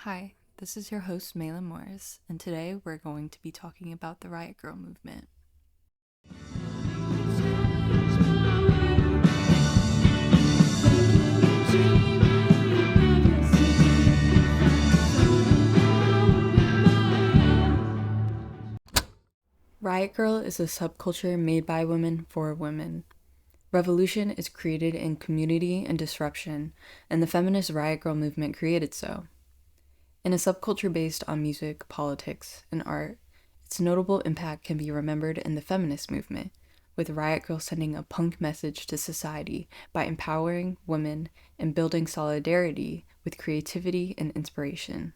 Hi, this is your host, Malin Morris, and today we're going to be talking about the Riot Grrrl movement. Riot Grrrl is a subculture made by women for women. Revolution is created in community and disruption, and the feminist Riot Grrrl movement created so. In a subculture based on music, politics, and art, its notable impact can be remembered in the feminist movement, with Riot Grrrl sending a punk message to society by empowering women and building solidarity with creativity and inspiration.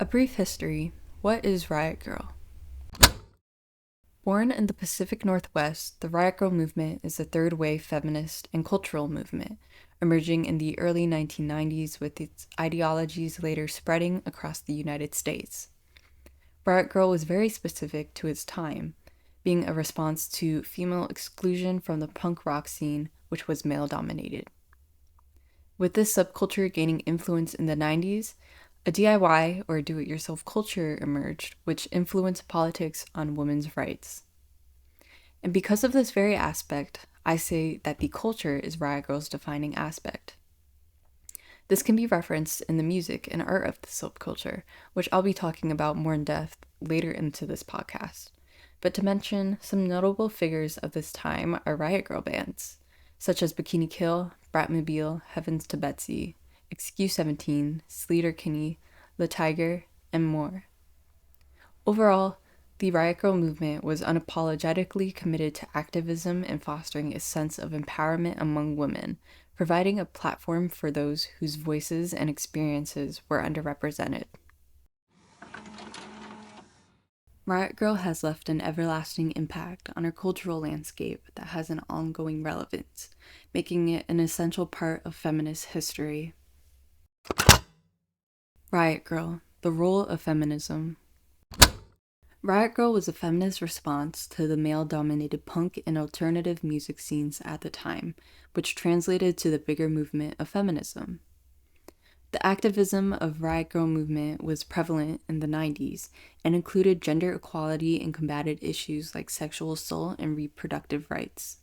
A brief history. What is Riot Grrrl? Born in the Pacific Northwest, the Riot Grrrl movement is a third-wave feminist and cultural movement, emerging in the early 1990s with its ideologies later spreading across the United States. Riot Grrrl was very specific to its time, being a response to female exclusion from the punk rock scene, which was male-dominated. With this subculture gaining influence in the 90s, a DIY or do-it-yourself culture emerged, which influenced politics on women's rights. And because of this very aspect, I say that the culture is Riot Grrrl's defining aspect. This can be referenced in the music and art of the subculture, which I'll be talking about more in depth later into this podcast. But to mention, some notable figures of this time are Riot Grrrl bands, such as Bikini Kill, Bratmobile, Heavens to Betsy, XQ17, Sleater Kinney, Le Tiger, and more. Overall, the Riot Grrrl movement was unapologetically committed to activism and fostering a sense of empowerment among women, providing a platform for those whose voices and experiences were underrepresented. Riot Grrrl has left an everlasting impact on our cultural landscape that has an ongoing relevance, making it an essential part of feminist history. Riot Grrrl, the role of feminism. Riot Grrrl was a feminist response to the male-dominated punk and alternative music scenes at the time, which translated to the bigger movement of feminism. The activism of Riot Grrrl movement was prevalent in the 90s and included gender equality and combated issues like sexual assault and reproductive rights.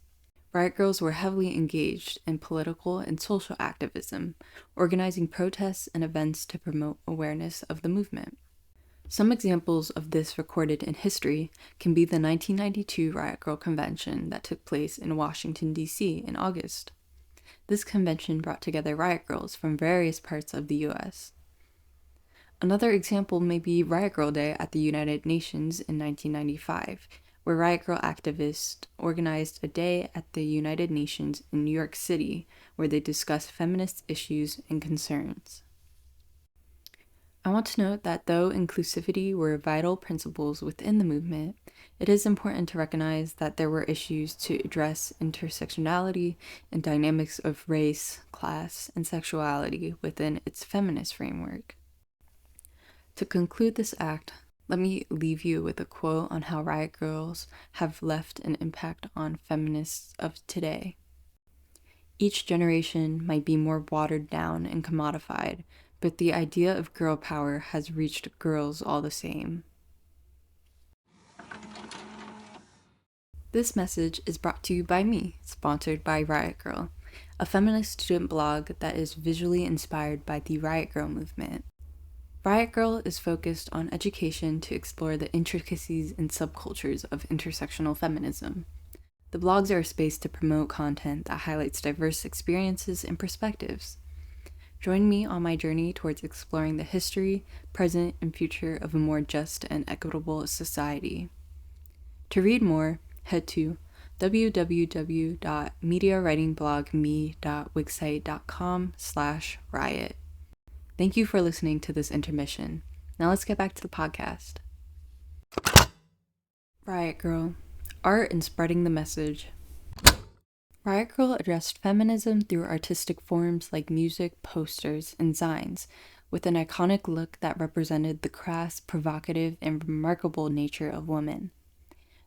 Riot Grrrls were heavily engaged in political and social activism, organizing protests and events to promote awareness of the movement. Some examples of this recorded in history can be the 1992 Riot Grrrl convention that took place in Washington, D.C. in August. This convention brought together Riot Grrrls from various parts of the U.S. Another example may be Riot Grrrl Day at the United Nations in 1995, where Riot Grrrl activists organized a day at the United Nations in New York City where they discussed feminist issues and concerns. I want to note that though inclusivity were vital principles within the movement, it is important to recognize that there were issues to address intersectionality and dynamics of race, class, and sexuality within its feminist framework. To conclude this act, let me leave you with a quote on how Riot Grrrls have left an impact on feminists of today. Each generation might be more watered down and commodified, but the idea of girl power has reached girls all the same. This message is brought to you by me, sponsored by Riot Grrrl, a feminist student blog that is visually inspired by the Riot Grrrl movement. Riot Grrrl is focused on education to explore the intricacies and subcultures of intersectional feminism. The blogs are a space to promote content that highlights diverse experiences and perspectives. Join me on my journey towards exploring the history, present, and future of a more just and equitable society. To read more, head to www.mediawritingblogme.wixsite.com/riot. Thank you for listening to this intermission. Now let's get back to the podcast. Riot Grrrl, art and spreading the message. Riot Grrrl addressed feminism through artistic forms like music, posters, and zines, with an iconic look that represented the crass, provocative, and remarkable nature of women.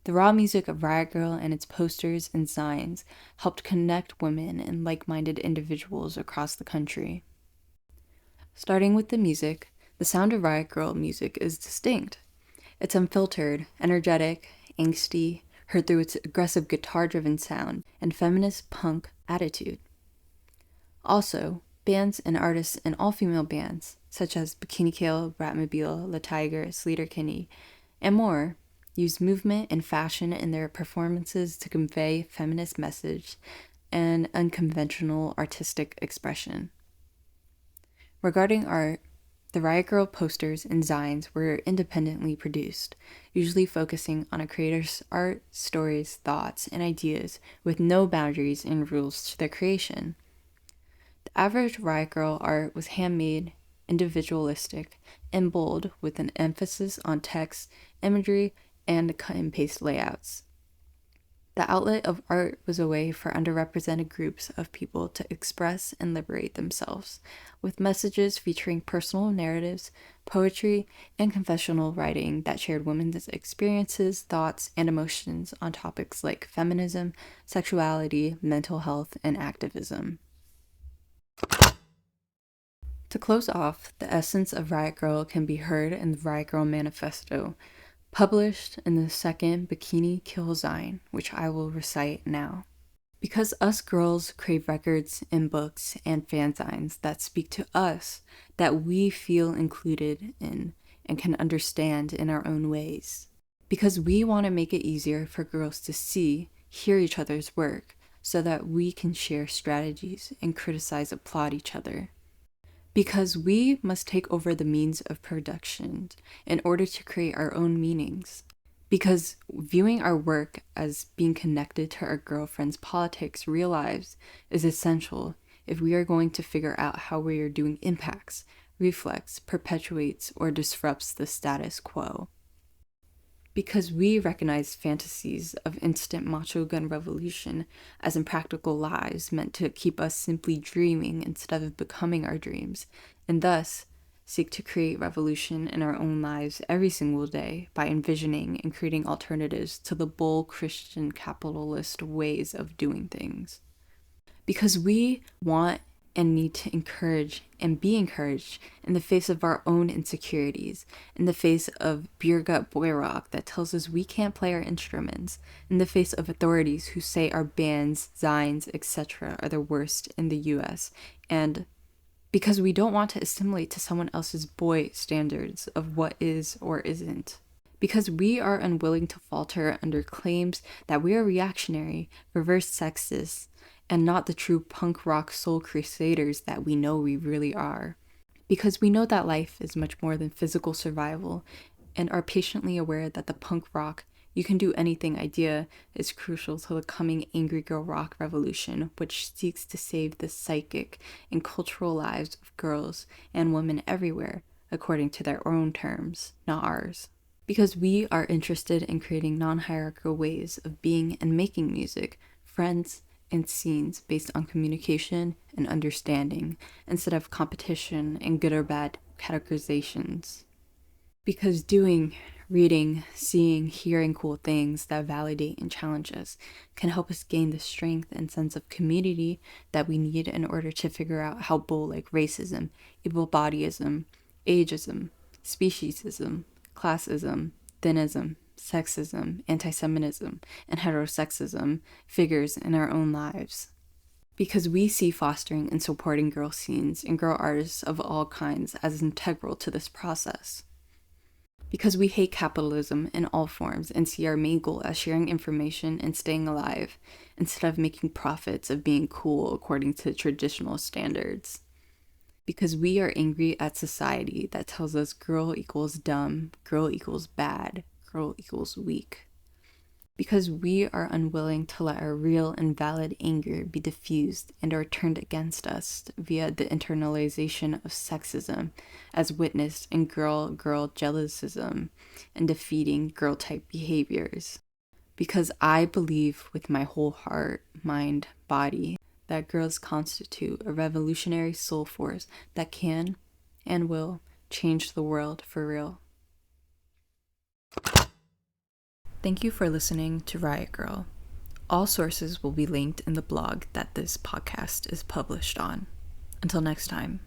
The raw music of Riot Grrrl and its posters and signs helped connect women and like-minded individuals across the country. Starting with the music, the sound of Riot Grrrl music is distinct. It's unfiltered, energetic, angsty, heard through its aggressive guitar-driven sound and feminist punk attitude. Also, bands and artists in all-female bands, such as Bikini Kill, Bratmobile, La Tiger, Sleater-Kinney, and more, use movement and fashion in their performances to convey feminist message and unconventional artistic expression. Regarding art, the Riot Grrrl posters and zines were independently produced, usually focusing on a creator's art, stories, thoughts, and ideas with no boundaries and rules to their creation. The average Riot Grrrl art was handmade, individualistic, and bold with an emphasis on text, imagery, and cut-and-paste layouts. The outlet of art was a way for underrepresented groups of people to express and liberate themselves, with messages featuring personal narratives, poetry, and confessional writing that shared women's experiences, thoughts, and emotions on topics like feminism, sexuality, mental health, and activism. To close off, the essence of Riot Grrrl can be heard in the Riot Grrrl Manifesto, published in the second Bikini Kill zine, which I will recite now. Because us girls crave records and books and fanzines that speak to us, that we feel included in and can understand in our own ways. Because we want to make it easier for girls to see, hear each other's work, so that we can share strategies and applaud each other. Because we must take over the means of production in order to create our own meanings. Because viewing our work as being connected to our girlfriends' politics real lives is essential if we are going to figure out how we are doing impacts, reflects, perpetuates, or disrupts the status quo. Because we recognize fantasies of instant macho gun revolution as impractical lies meant to keep us simply dreaming instead of becoming our dreams, and thus seek to create revolution in our own lives every single day by envisioning and creating alternatives to the bull Christian capitalist ways of doing things. Because we want and need to encourage and be encouraged in the face of our own insecurities, in the face of beer gut boy rock that tells us we can't play our instruments, in the face of authorities who say our bands, zines, etc. are the worst in the US, and because we don't want to assimilate to someone else's boy standards of what is or isn't. Because we are unwilling to falter under claims that we are reactionary, reverse sexist, and not the true punk rock soul crusaders that we know we really are. Because we know that life is much more than physical survival, and are patiently aware that the punk rock, you can do anything idea is crucial to the coming angry girl rock revolution, which seeks to save the psychic and cultural lives of girls and women everywhere, according to their own terms, not ours. Because we are interested in creating non-hierarchical ways of being and making music, friends, and scenes based on communication and understanding, instead of competition and good or bad categorizations. Because doing, reading, seeing, hearing cool things that validate and challenge us can help us gain the strength and sense of community that we need in order to figure out how bull like racism, able-bodyism, ageism, speciesism, classism, thinism, sexism, anti-Semitism, and heterosexism figures in our own lives. Because we see fostering and supporting girl scenes and girl artists of all kinds as integral to this process. Because we hate capitalism in all forms and see our main goal as sharing information and staying alive, instead of making profits of being cool according to traditional standards. Because we are angry at society that tells us girl equals dumb, girl equals bad, girl equals weak. Because we are unwilling to let our real and valid anger be diffused and are turned against us via the internalization of sexism as witnessed in girl-girl jealousism and defeating girl-type behaviors. Because I believe with my whole heart, mind, body that girls constitute a revolutionary soul force that can and will change the world for real. Thank you for listening to Riot Grrrl. All sources will be linked in the blog that this podcast is published on. Until next time.